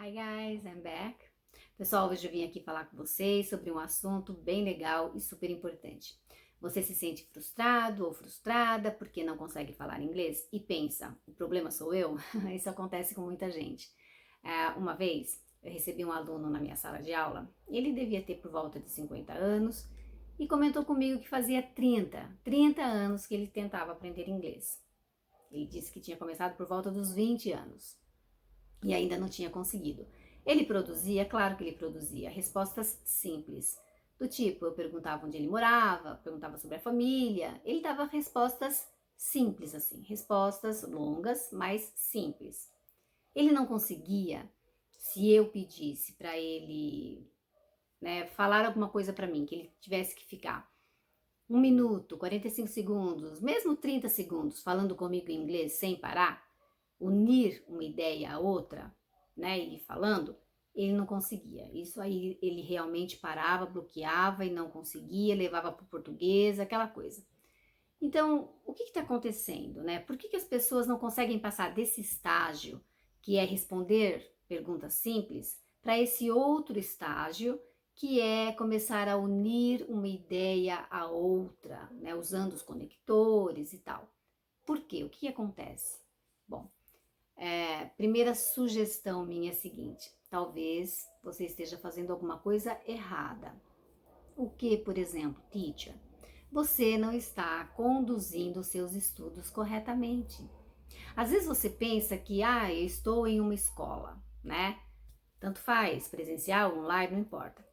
Hi guys, I'm back. Pessoal, hoje eu vim aqui falar com vocês sobre um assunto bem legal e super importante. Você se sente frustrado ou frustrada porque não consegue falar inglês e pensa, o problema sou eu? Isso acontece com muita gente. Uma vez eu recebi um aluno na minha sala de aula, ele devia ter por volta de 50 anos e comentou comigo que fazia 30 anos que ele tentava aprender inglês. Ele disse que tinha começado por volta dos 20 anos e ainda não tinha conseguido. Ele produzia, claro que ele produzia, respostas simples. Do tipo, eu perguntava onde ele morava, perguntava sobre a família. Ele dava respostas simples assim, respostas longas, mas simples. Ele não conseguia, se eu pedisse para ele, falar alguma coisa para mim, que ele tivesse que ficar 1 minuto, 45 segundos, mesmo 30 segundos falando comigo em inglês sem parar, unir uma ideia à outra, e falando, ele não conseguia. Isso aí ele realmente parava, bloqueava e não conseguia, levava para o português, aquela coisa. Então, o que está acontecendo, né? Por que as pessoas não conseguem passar desse estágio, que é responder perguntas simples, para esse outro estágio, que é começar a unir uma ideia à outra, né? Usando os conectores e tal. Por quê? O que acontece? Bom, primeira sugestão minha é a seguinte: talvez você esteja fazendo alguma coisa errada. O que, por exemplo, teacher? Você não está conduzindo os seus estudos corretamente. Às vezes você pensa que, eu estou em uma escola, né? Tanto faz, presencial, online, não importa.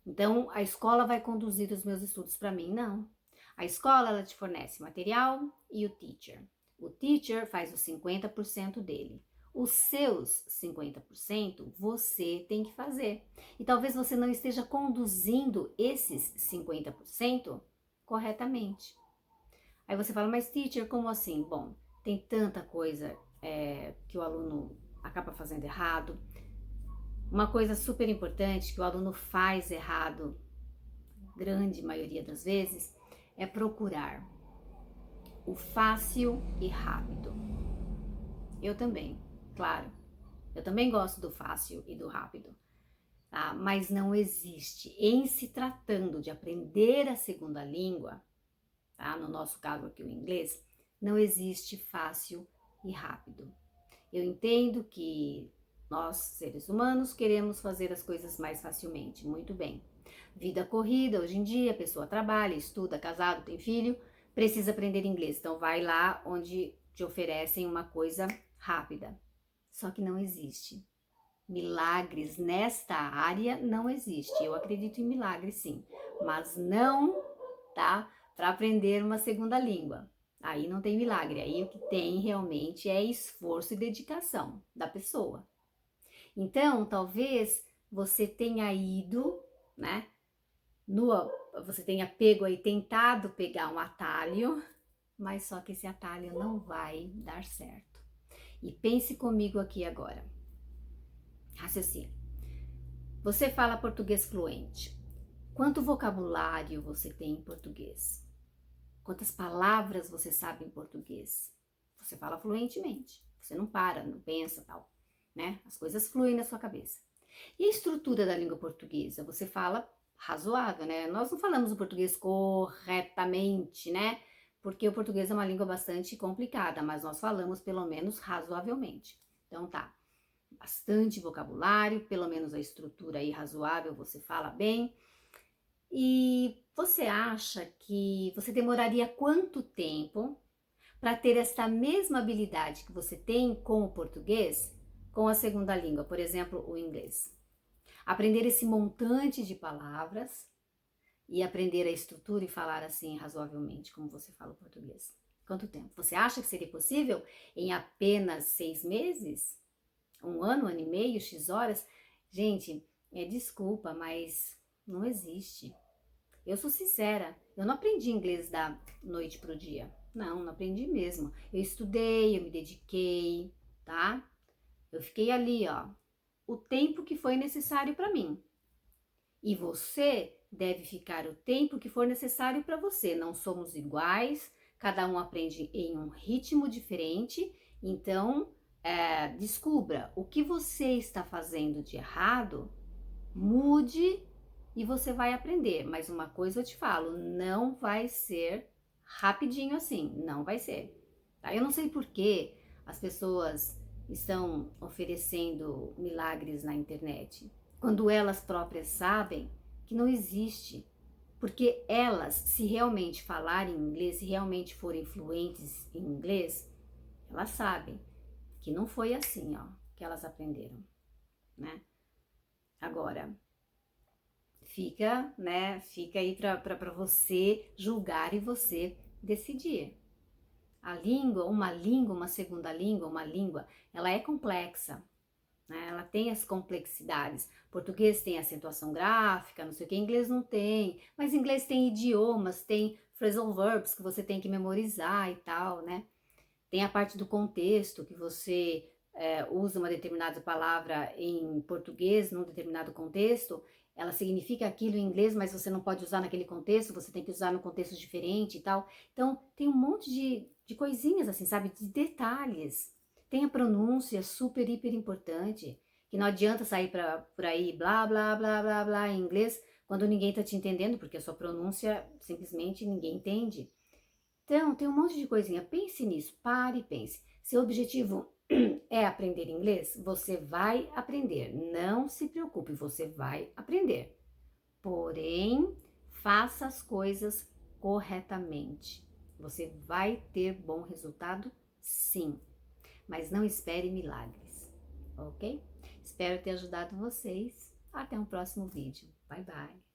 Então, a escola vai conduzir os meus estudos para mim? Não. A escola, ela te fornece material e o teacher. O teacher faz os 50% dele. Os seus 50% você tem que fazer. E talvez você não esteja conduzindo esses 50% corretamente. Aí você fala, mas teacher, como assim? Bom, tem tanta coisa que o aluno acaba fazendo errado. Uma coisa super importante que o aluno faz errado, grande maioria das vezes, é procurar o fácil e rápido. Eu também, claro. Eu também gosto do fácil e do rápido, tá? Mas não existe, em se tratando de aprender a segunda língua, tá? No nosso caso aqui o inglês, não existe fácil e rápido. Eu entendo que nós, seres humanos, queremos fazer as coisas mais facilmente, muito bem. Vida corrida, hoje em dia, a pessoa trabalha, estuda, casado, tem filho, precisa aprender inglês. Então vai lá onde te oferecem uma coisa rápida. Só que não existe. Milagres nesta área não existe. Eu acredito em milagres sim, mas não, tá? Para aprender uma segunda língua. Aí não tem milagre, aí o que tem realmente é esforço e dedicação da pessoa. Então, talvez você tenha ido, né? Você tenha pego aí, tentado pegar um atalho, mas só que esse atalho não vai dar certo. E pense comigo aqui agora. Raciocínio. Você fala português fluente. Quanto vocabulário você tem em português? Quantas palavras você sabe em português? Você fala fluentemente. Você não para, não pensa, tal, né? As coisas fluem na sua cabeça. E a estrutura da língua portuguesa? Você fala razoável, né? Nós não falamos o português corretamente, né? Porque o português é uma língua bastante complicada, mas nós falamos pelo menos razoavelmente. Então tá, bastante vocabulário, pelo menos a estrutura aí razoável, você fala bem. E você acha que você demoraria quanto tempo para ter essa mesma habilidade que você tem com o português, com a segunda língua, por exemplo, o inglês? Aprender esse montante de palavras e aprender a estrutura e falar assim razoavelmente, como você fala o português. Quanto tempo? Você acha que seria possível em apenas 6 meses? 1 ano e meio, X horas? Gente, desculpa, mas não existe. Eu sou sincera, eu não aprendi inglês da noite pro dia. Não aprendi mesmo. Eu estudei, eu me dediquei, tá? Eu fiquei ali, ó, o tempo que foi necessário para mim. E você deve ficar o tempo que for necessário para você. Não somos iguais, cada um aprende em um ritmo diferente, então Descubra o que você está fazendo de errado, mude e você vai aprender. Mas uma coisa eu te falo, não vai ser rapidinho assim, não vai ser. Tá? Eu não sei por que as pessoas estão oferecendo milagres na internet, quando elas próprias sabem que não existe. Porque elas, se realmente falarem inglês, se realmente forem fluentes em inglês, elas sabem que não foi assim, ó, que elas aprenderam, né? Agora, fica aí para você julgar e você decidir. A língua, uma segunda língua, uma língua, ela é complexa, né? Ela tem as complexidades. Português tem acentuação gráfica, não sei o que, inglês não tem, mas inglês tem idiomas, tem phrasal verbs que você tem que memorizar e tal, né? Tem a parte do contexto, que você usa uma determinada palavra em português, num determinado contexto, ela significa aquilo em inglês, mas você não pode usar naquele contexto, você tem que usar num contexto diferente e tal. Então, tem um monte de coisinhas assim, sabe? De detalhes. Tem a pronúncia super, hiper importante, que não adianta sair por aí blá, blá, blá, blá, blá em inglês, quando ninguém tá te entendendo, porque a sua pronúncia simplesmente ninguém entende. Então, tem um monte de coisinha. Pense nisso, pare e pense. Seu objetivo é aprender inglês? Você vai aprender. Não se preocupe, você vai aprender. Porém, faça as coisas corretamente. Você vai ter bom resultado, sim. Mas não espere milagres, ok? Espero ter ajudado vocês. Até um próximo vídeo. Bye, bye.